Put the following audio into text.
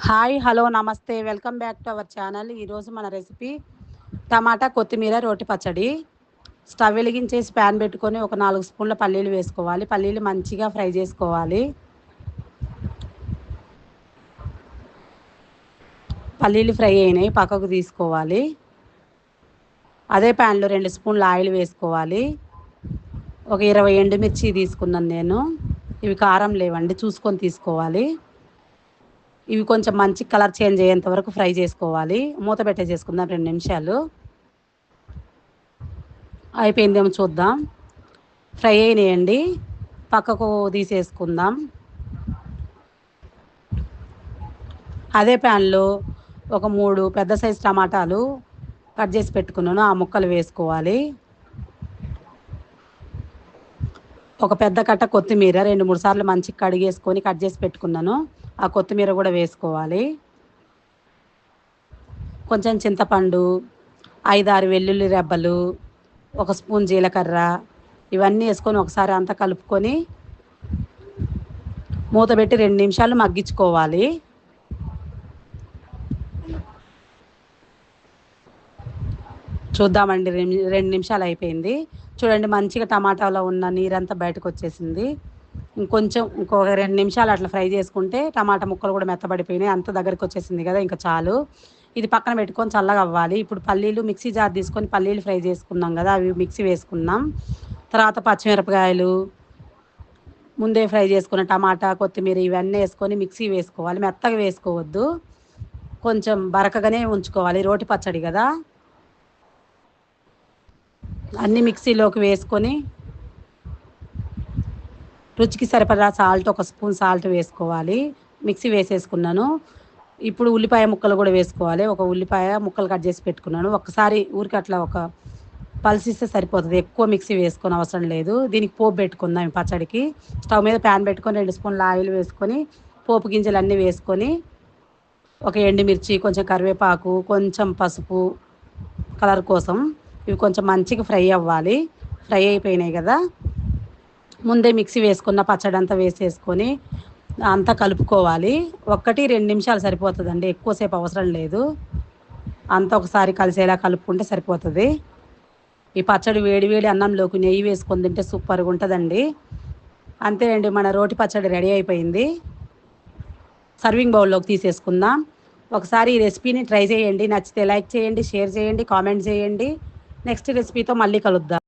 Hi hello నమస్తే welcome back to our channel. ఈరోజు మన రెసిపీ టమాటా కొత్తిమీర రోటి పచ్చడి. స్టవ్ వెలిగించేసి ప్యాన్ పెట్టుకొని ఒక 4 స్పూన్ల పల్లీలు వేసుకోవాలి. పల్లీలు మంచిగా ఫ్రై చేసుకోవాలి. పల్లీలు ఫ్రై అయినాయి, పక్కకు తీసుకోవాలి. అదే ప్యాన్లో 2 స్పూన్ల ఆయిల్ వేసుకోవాలి. ఒక 20 ఎండుమిర్చి తీసుకున్నాను నేను. ఇవి కారం లేవండి, చూసుకొని తీసుకోవాలి. ఇవి కొంచెం మంచి కలర్ చేంజ్ అయ్యేంత వరకు ఫ్రై చేసుకోవాలి. మూత పెట్టేసేసుకుందాం 2 నిమిషాలు. అయిపోయిందేమో చూద్దాం. ఫ్రై అయినాయండి, పక్కకు తీసేసుకుందాం. అదే ప్యాన్లో ఒక 3 పెద్ద సైజు టమాటాలు కట్ చేసి పెట్టుకున్నాను, ఆ ముక్కలు వేసుకోవాలి. ఒక పెద్ద కట్ట కొత్తిమీర 2-3 సార్లు మంచిగా కడిగేసుకొని కట్ చేసి పెట్టుకున్నాను, ఆ కొత్తిమీర కూడా వేసుకోవాలి. కొంచెం చింతపండు, 5-6 వెల్లుల్లి రెబ్బలు, 1 స్పూన్ జీలకర్ర, ఇవన్నీ వేసుకొని ఒకసారి అంతా కలుపుకొని మూత పెట్టి 2 నిమిషాలు మగ్గించుకోవాలి. చూద్దామండి, 2 నిమిషాలు అయిపోయింది. చూడండి, మంచిగా టమాటాలో ఉన్న నీరంతా బయటకు వచ్చేసింది. ఇంకొక 2 నిమిషాలు అట్లా ఫ్రై చేసుకుంటే టమాటా ముక్కలు కూడా మెత్తబడిపోయినాయి, అంత దగ్గరికి వచ్చేసింది కదా, ఇంకా చాలు. ఇది పక్కన పెట్టుకొని చల్లగా అవ్వాలి. ఇప్పుడు పల్లీలు మిక్సీ జార్ తీసుకొని పల్లీలు ఫ్రై చేసుకున్నాం కదా, అవి మిక్సీ వేసుకున్నాం. తర్వాత పచ్చిమిరపకాయలు, ముందే ఫ్రై చేసుకున్న టమాటా, కొత్తిమీర ఇవన్నీ వేసుకొని మిక్సీ వేసుకోవాలి. మెత్తగా వేసుకోవద్దు, కొంచెం బరకగానే ఉంచుకోవాలి, రోటి పచ్చడి కదా. అన్నీ మిక్సీలోకి వేసుకొని రుచికి సరిపడా సాల్ట్, 1 స్పూన్ సాల్ట్ వేసుకోవాలి. మిక్సీ వేసేసుకున్నాను. ఇప్పుడు ఉల్లిపాయ ముక్కలు కూడా వేసుకోవాలి. ఒక ఉల్లిపాయ ముక్కలు కట్ చేసి పెట్టుకున్నాను. ఒకసారి ఊరికి అట్లా ఒక పల్సిస్తే సరిపోతుంది, ఎక్కువ మిక్సీ వేసుకొని అవసరం లేదు. దీనికి పోపు పెట్టుకుందాం. పచ్చడికి స్టవ్ మీద ప్యాన్ పెట్టుకొని 2 స్పూన్ల ఆయిల్ వేసుకొని పోపు గింజలు అన్నీ వేసుకొని ఒక ఎండుమిర్చి, కొంచెం కరివేపాకు, కొంచెం పసుపు కలర్ కోసం ఇవి కొంచెం మంచిగా ఫ్రై అవ్వాలి. ఫ్రై అయిపోయినాయి కదా, ముందే మిక్సీ వేసుకున్న పచ్చడి అంతా వేసేసుకొని అంతా కలుపుకోవాలి. 1-2 నిమిషాలు సరిపోతుందండి, ఎక్కువసేపు అవసరం లేదు. అంతా ఒకసారి కలిసేలా కలుపుకుంటే సరిపోతుంది. ఈ పచ్చడి వేడి వేడి అన్నంలోకి నెయ్యి వేసుకొని తింటే సూపర్గా ఉంటుందండి. అంతే అండి, మన రోటి పచ్చడి రెడీ అయిపోయింది. సర్వింగ్ బౌల్లోకి తీసేసుకుందాం. ఒకసారి ఈ రెసిపీని ట్రై చేయండి. నచ్చితే లైక్ చేయండి, షేర్ చేయండి, కామెంట్ చేయండి. నెక్స్ట్ రెసిపీతో మళ్ళీ కలుద్దాం.